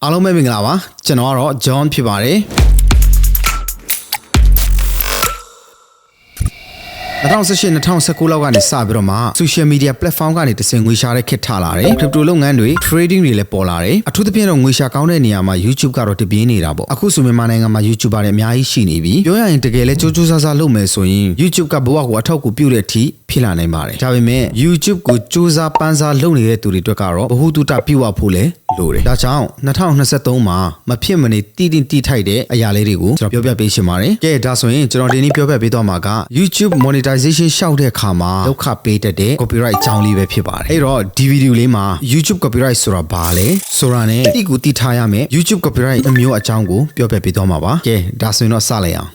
အားလုံးပဲမင်္ဂလာပါကျွန်တော်ကတော့ John ဖြစ်ပါတယ်2018-2019 လောက်ကနေစပြီးတော့မှ social media platform ကနေတဆင့်ငွေရှာတဲ့ခေတ်ထလာတယ် crypto လုပ်ငန်းတွေ trading တွေလည်းပေါ်လာတယ်အထူးသဖြင့်တော့ငွေရှာကောင်းတဲ့နေရာမှာ YouTube ကတော့တပြင်းနေတာပေါ့အခုဆိုမြန်မာနိုင်ငံမှာ YouTuber တွေအများကြီးရှိနေပြီပြောရရင်တကယ်လဲကြိုးကြိုးစားစားလုပ်မယ်ဆိုရင် YouTube ကဘဝကိုအထောက်အကူပြုတဲ့အထိဖြစ်လာနိုင်ပါတယ်ဒါပေမဲ့ YouTube ကိုကြိုးစားပန်းစားလုပ်နေတဲ့သူတွေအတွက်ကတော့ဘ ഹു တုတပြုတ်ဖို့လဲလိုတယ်ဒါကြောင့်2023မှာမဖြစ်မနေတီးတင်းတီးထိုက်တဲ့အရာလေးတွေကိုကျွန်တော်ပြောပြပေးချင်ပါတယ်ကဲဒါဆိုရင်ကျွန်တော်ဒီနေ့ပြောပြပေးသွားမှာက YouTube monetization ရှောက်တဲ့အခါမှာဒုက္ခပေးတတ်တဲ့ copyright အကြောင်းလေးပဲဖြစ်ပါတယ်အဲ့တော့ဒီဗီဒီယိုလေးမှာ YouTube copyright ဆိုတာဘာလဲဆိုတာနဲ့တိကူတိထားရမယ် YouTube copyright အမျိုးအကြောင်းကိုပြောပြပေးသွားမှာပါကဲဒါဆိုရင်တော့စလိုက်အောင်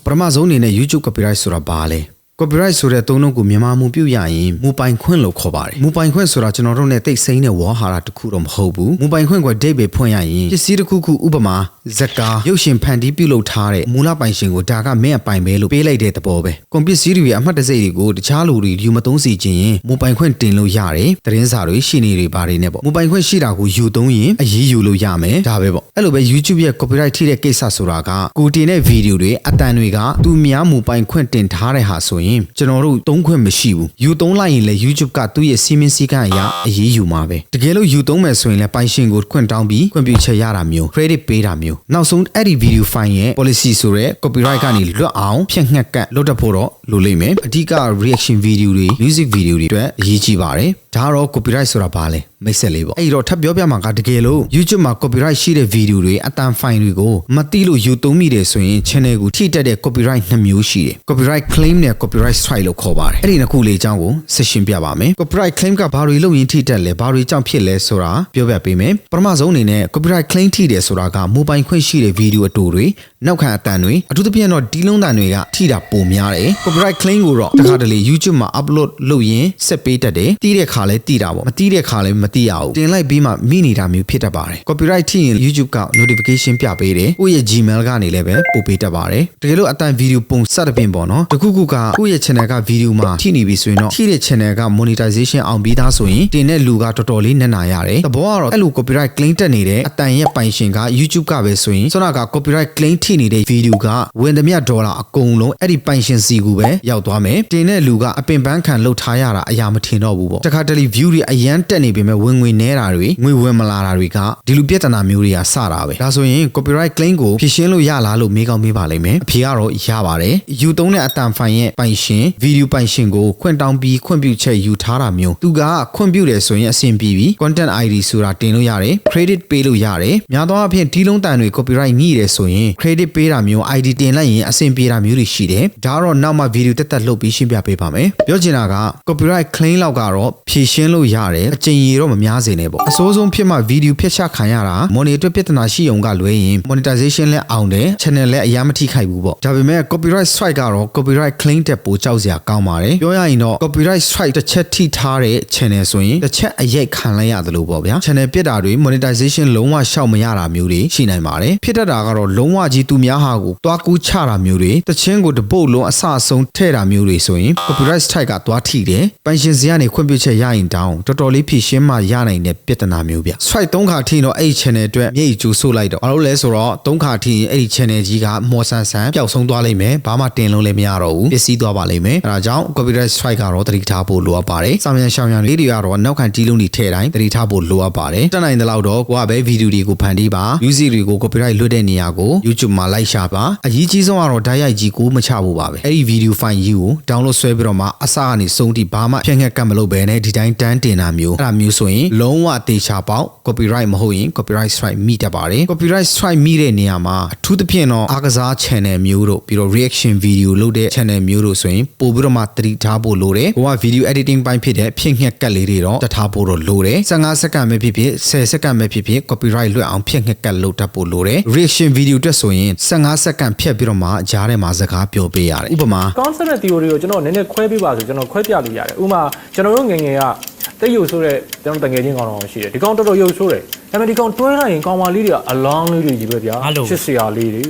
ပထမဆုံးအနေနဲ့ YouTube copyright ဆိုတာဘာလဲ copyright ဆိုတဲ့သုံးနှုန်းကိုမြန်မာမှုပြုရရင်မူပိုင်ခွင့်လို့ခေါ်ပါတယ်မူပိုင်ခွင့်ဆိုတာကျွန်တော်တို့ ਨੇ တိတ်စိမ့်တဲ့ဝါဟာရတစ်ခုတော့မဟုတ်ဘူးမူပိုင်ခွင့်ကဒိတ်ပဲဖွင့်ရရင်ပစ္စည်းတစ်ခုခုဥပမာဇက်ကာရုပ်ရှင်ဖန်တီးပြုလုပ်ထားတဲ့မူလပိုင်ရှင်ကိုဒါကမင်းအပိုင်ပဲလို့ပေးလိုက်တဲ့သဘောပဲကွန်ပစ္စည်းတွေရဲ့အမှတ်တစိမ့်တွေကိုတခြားလူတွေယူမသုံးစီခြင်းရင်မူပိုင်ခွင့်တင်လို့ရတယ်သတင်းစာတွေရှင်းနေတွေပါတယ်နဲ့ပေါ့မူပိုင်ခွင့်ရှိတာကိုယူသုံးရင်အရေးယူလို့ရမယ်ဒါပဲပေါ့အဲ့လိုပဲ YouTube ရဲ့ copyright ထိတဲ့ကိစ္စဆိုတာကကိုတင်တဲ့ဗီဒီယိုတွေအတန်တွေကသူများမူပိုင်ခွင့်တင်ထားတဲ့ဟာဆိုရင်ကျွန်တော်တို့သုံးခွင့်မရှိဘူးယူသုံးလိုက်ရင်လည်း YouTube ကသူ့ရဲ့စီမင်းစည်းကမ်းအရအရေးယူမှာပဲတကယ်လို့ယူသုံးမယ်ဆိုရင်လည်းပိုင်ရှင်ကိုခွင့်တောင်းပြီးခွင့်ပြုချက်ရတာမျိုး credit ပေးတာမျိုးနောက်ဆုံးအဲ့ဒီ video file ရဲ့ policy ဆိုတဲ့ copyright ကနေလွတ်အောင်ဖြန့်ငှက်ကလွတ်တဖို့တော့လိုလိမ့်မယ်အဓိက reaction video တွေ music video တွေအတွက်အရေးကြီးပါတယ်ဒါတော့ copyright ဆိုတာဘာလဲမိတ်ဆက်လေးပေါ့အဲ့တော့ထပ်ပြောပြမှာကတကယ်လို့ YouTube မှာ copyright ရှိတဲ့ video တွေအတန် file တွေကိုမသိလို့ယူသုံးမိတယ်ဆိုရင် channel ကိုထိတက်တဲ့ copyright နှစ်မျိုးရှိတယ် copyright claim နဲ့ copyright strike လို့ခေါ်ပါတယ်အဲ့ဒီနှစ်ခုလေးအကြောင်းကိုဆက်ရှင်းပြပါမယ် copyright claim ကဘာတွေလုပ်ရင်ထိတက်လဲဘာတွေကြောင့်ဖြစ်လဲဆိုတာပြောပြပေးမယ်ပထမဆုံးအနေနဲ့ copyright claim ထိတယ်ဆိုတာကမူပိုင်ခွင့်ရှိတဲ့ video အတူတွေနောက်ခံအတန်တွေအထူးသဖြင့်တော့ဒီလုံးတန်တွေကထိတာပိုများတယ် copyright claim ကိုတော့တခါတလေ YouTube မှာ upload လုပ်ရင်ဆက်ပေးတတ်တယ်တီးတဲ့ခါလဲတီးတာပေါ့မတီးတဲ့ခါလဲမတီးရဘူးတင်လိုက်ပြီးမှမိနေတာမျိုးဖြစ်တတ်ပါတယ် copyright ထိရင် YouTube က notification ပြပေးတယ်ကိုယ့်ရဲ့ Gmail ကနေလည်းပဲပို့ပေးတတ်ပါတယ်တကယ်လို့အတန် video ပုံစတဲ့ပင်ပေါ့နော်တခုခုကကိုယ့်ရဲ့ channel က video မှာထိနေပြီဆိုရင်တော့ထိတဲ့ channel က monetization အောင်ပြီးသားဆိုရင်တင်တဲ့လူကတော်တော်လေးနက်နာရတယ်သဘောကတော့အဲ့လို copyright claim တက်နေတဲ့အတန်ရဲ့ပိုင်ရှင်က YouTube ကပဲဆိုရင်စောနက copyright claim ထိနေတဲ့ video ကဝင်သမျှဒေါ်လာအကုန်လုံးအဲ့ဒီပိုင်ရှင်စီကူပဲရောက်သွားမယ်တင်တဲ့လူကအပင်ပန်းခံလှုပ်ထားရတာအရာမထင်တော့ဘူးပေါ့တခါတလေ view တွေအရန်တက်နေပေမဲ့ဝင်ငွေနေတာတွေငွေဝင်မလာတာတွေကဒီလိုပြဿနာမျိုးတွေကစတာပဲဒါဆိုရင် copyright claim ကိုဖြေရှင်းလို့ရလားလို့မေးကောင်းမေးပါလိမ့်မယ်အဖြေကတော့ရပါတယ်ယူသုံးတဲ့အတန်ဖိုင်ရဲ့ပိုင်ရှင် video ပိုင်ရှင်ကိုခွင့်တောင်းပြီးခွင့်ပြုချက်ယူထားတာမျိုးသူကခွင့်ပြုတယ်ဆိုရင်အဆင်ပြေပြီး content ID ဆိုတာတင်လို့ရတယ် credit ပေးလို့ရတယ်များသောအားဖြင့်ဒီလုံးတန်တွေ copyright ညှိတယ်ဆိုရင် credit ပေးတာမျိုး ID တင်လိုက်ရင်အဆင်ပြေတာမျိုးတွေရှိတယ်ဒါတော့နောက်မှ video တက်လုပ်ပြီးရှင်းပြပေးပါမယ်ပြောချင်တာက copyright claim လောက်ကတော့ဖြေရှင်းလို့ရတယ်အချိန်ကြီးတော့မများစေနဲ့ပေါ့အစိုးဆုံးဖြစ်မှ video ဖျက်ချခံရတာ money အတွက်ပြဿနာရှိအောင်ကလွဲရင် monetization လည်းအောင်တယ် channel လည်းအများမထိခိုက်ဘူးပေါ့ဒါပေမဲ့ copyright strike ကတော့ copyright claim တက်ပိုကြောက်စရာကောင်းပါတယ်ပြောရရင်တော့ copyright strike တစ်ချက်ထိထားတဲ့ channel ဆိုရင်တစ်ချက်အရိုက်ခံလိုက်ရတယ်လို့ပေါ့ဗျာ channel ပြစ်တာတွေ monetization လုံးဝရှောက်မရတာမျိုးတွေရှိနိုင်ပါတယ်ဖြစ်တတ်တာကတော့လုံးဝကြီးသူများဟာကိုတွားကူးချတာမျိုးတွေတချင်းကိုတပုတ်လုံးအဆအဆုံးထဲ့တာမျိုးတွေဆိုရင် copyright strike ကတွားထိတယ်ပိုင်ရှင်စီကနေခွင့်ပြုချက်ရရင်တောင်းတော်တော်လေးဖြည့်ရှင်းမှရနိုင်တဲ့ပြဿနာမျိုးဗျ strike 3ခါထိတော့အဲ့ဒီ channel အတွက်မြေကြီးကျိုးဆိုးလိုက်တော့ဘာလို့လဲဆိုတော့3ခါထိအဲ့ဒီ channel ကြီးကမော်ဆန်ဆန်ပျောက်ဆုံးသွားလိမ့်မယ်ဘာမှတင်လို့လည်းမရတော့ဘူးပျက်စီးသွားပါလိမ့်မယ်အဲဒါကြောင့် copyright strike ကတော့တတိထားဖို့လိုအပ်ပါတယ်စာမြန်ရှောင်ရံလေးတွေကတော့နောက်ခံတီးလုံးတွေထည့်တိုင်းတတိထားဖို့လိုအပ်ပါတယ်တက်နိုင်တဲ့လောက်တော့ကိုကပဲဗီဒီယိုတွေကိုဖန်တီးပါ music တွေကို copyright လွတ်တဲ့နေရာကို YouTube မှာလိုက်ရှာပါအရေးကြီးဆုံးကတော့ဓာတ်ရိုက်ကြီးကိုမချဖို့ပါပဲအဲ့ဒီ video file ကြီးကို download ဆွဲပြီးတော့မှအစကနေဆုံးထိဘာမှဖြန့်ငှက်ကတ်မလုပ်ဘဲနဲ့ဒီတိုင်းတန်းတင်တာမျိုးအဲ့ဒါမျိုးဆိုရင်လုံးဝတေချာပေါက် copyright မဟုတ်ရင် copyright strike မိတတ်ပါတယ် copyright strike မိတဲ့နေရာမှာအထူးသဖြင့်တော့အားကစား channel မျိုးတို့ပြီးတော့ reaction video လုပ်တဲ့ channel မျိုးတို့ဆိုရင်ပို့ပြီးတော့မှတတိထားဖို့လိုတယ်ကိုက video editing ပိုင်းဖြစ်တဲ့ဖြန့်ငှက်ကတ်လေးတွေတော့တထားဖို့တော့လိုတယ်15စက္ကန့်ပဲဖြစ်ဖြစ်10စက္ကန့်ပဲဖြစ်ဖြစ် copyright လွတ်အောင်ဖြန့်ငှက်ကတ်လုပ်တတ်ဖို့လိုတယ် reaction video တက်ဆိုရင်15စက္ကန့်ဖြတ်ပြီးတော့မှကြားထဲမှာစကားပြောပေးရတယ်ဥပမာ concept နဲ့ theory ကိုကျွန်တော်နည်းနည်းခွဲပေးပါဆိုကျွန်တော်ခွဲပြလို့ရတယ်ဥပမာကျွန်တော်တို့ငယ်ငယ်ကတိတ်ရုပ်ဆိုတဲ့ကျွန်တော်တငယ်ချင်းကောင်းတော်ရှိတယ်ဒီကောင်တော်တော်ရုပ်ဆိုးတယ်ဒါပေမဲ့ဒီကောင်တွဲလိုက်ရင်ကောင်မလေးတွေကအလောင်းလေးတွေကြီးပဲဗျာ80ရာလေးတွေ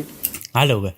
ငါလိုပဲ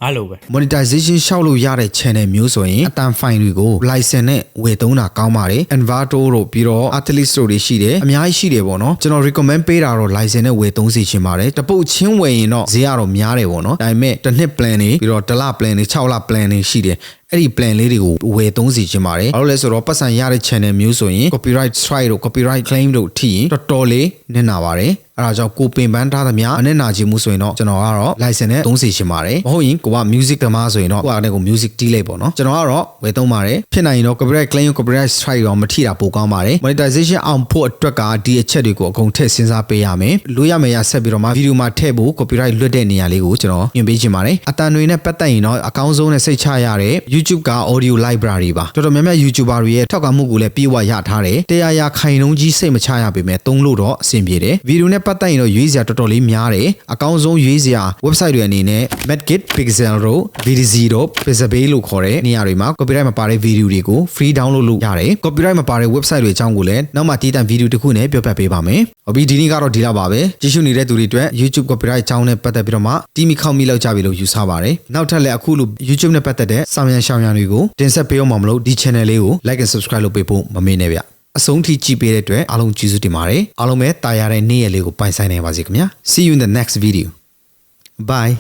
အားလို့ပဲ monetization ရှောက်လို့ရတဲ့ channel မျိုးဆိုရင်အတန် file တွေကို license နဲ့ဝယ်သုံးတာကောင်းပါတယ် Envato တို့ပြီးတော့ Artlist တို့တွေရှိတယ်အများကြီးရှိတယ်ပေါ့နော်ကျွန်တော် recommend ပေးတာတော့ license နဲ့ဝယ်သုံးစီချင်ပါတယ်တပုတ်ချင်းဝယ်ရင်တော့ဈေးကတော့များတယ်ပေါ့နော်ဒါပေမဲ့တစ်နှစ် plan တွေပြီးတော့တစ်လ plan တွေ6လ plan တွေရှိတယ်အဲ့ဒီ plan လေးတွေကိုဝယ်သုံးစီချင်ပါတယ်ဘာလို့လဲဆိုတော့ပတ်စံရတဲ့ channel မျိုးဆိုရင် copyright strike တို့ copyright claim တို့ထိရင်တော်တော်လေးနစ်နာပါတယ်အဲ့ဒါကြောင့်ကိုပင်ပန်းထားသမျှအနဲ့နာချင်မှုဆိုရင်တော့ကျွန်တော်ကတော့ license နဲ့သုံးစီချင်ပါတယ်မဟုတ်ရင်ကိုက music သမားဆိုရင်တော့ကိုကလည်းကို music တီးလိုက်ပေါ့နော်ကျွန်တော်ကတော့ဝယ်သုံးပါတယ်ဖြစ်နိုင်ရင်တော့ copyright claim copyright strike တော့မထိတာပိုကောင်းပါတယ် monetization အောင်ဖို့အတွက်ကဒီအချက်တွေကိုအကုန်ထည့်စဉ်းစားပေးရမယ်လို့ရမယ်ရဆက်ပြီးတော့မှ video မှာထည့်ဖို့ copyright လွတ်တဲ့နေရာလေးကိုကျွန်တော်ညွှန်ပေးချင်ပါတယ်အတန်တွေနဲ့ပတ်သက်ရင်တော့အကောင်းဆုံးနဲ့စိတ်ချရတဲ့ YouTube က audio library ပါတော်တော်များများ YouTuber တွေရဲ့ထောက်ကမှုကိုလည်းပြေဝရထားတယ်တရားရခိုင်နှုန်းကြီးစိတ်မချရပေမဲ့သုံးလို့တော့အဆင်ပြေတယ် video နဲ့ပတ်သက်ရင်တော့ရွေးစရာတော်တော်လေးများတယ်အကောင်းဆုံးရွေးစရာ website တွေအနေနဲ့ Medkit Pixel တို့ VDZ တို့ Pixabay လို့ခေါ်တဲ့နေရာတွေမှာ copyright မပါတဲ့ video တွေကို free download လုပ်ရတယ် copyright မပါတဲ့ website တွေအကြောင်းကိုလည်းနောက်မှတည်တံ video တစ်ခုနဲ့ပြောပြပေးပါမယ်ဟုတ်ပြီဒီနေ့ကတော့ဒီလောက်ပါပဲကြည့်ရှုနေတဲ့သူတွေအတွက် YouTube copyright အကြောင်းနဲ့ပတ်သက်ပြီးတော့မှတီးမိခောက်မိလောက်ကြပြီလို့ယူဆပါတယ်နောက်ထပ်လည်းအခုလို YouTube နဲ့ပတ်သက်တဲ့ဆောင်ရန်ရှောင်ရန်တွေကိုတင်ဆက်ပေးအောင်မလို့ဒီ channel လေးကို like and subscribe လုပ်ပေးဖို့မမေ့နဲ့ဗျအဆုံးထိကြည့်ပေးတဲ့အတွက်အားလုံးကျေးဇူးတင်ပါတယ်အားလုံးပဲတာယာတဲ့နေ့ရက်လေးကိုပိုင်ဆိုင်နိုင်ပါစေခင်ဗျာ See you in the next video bye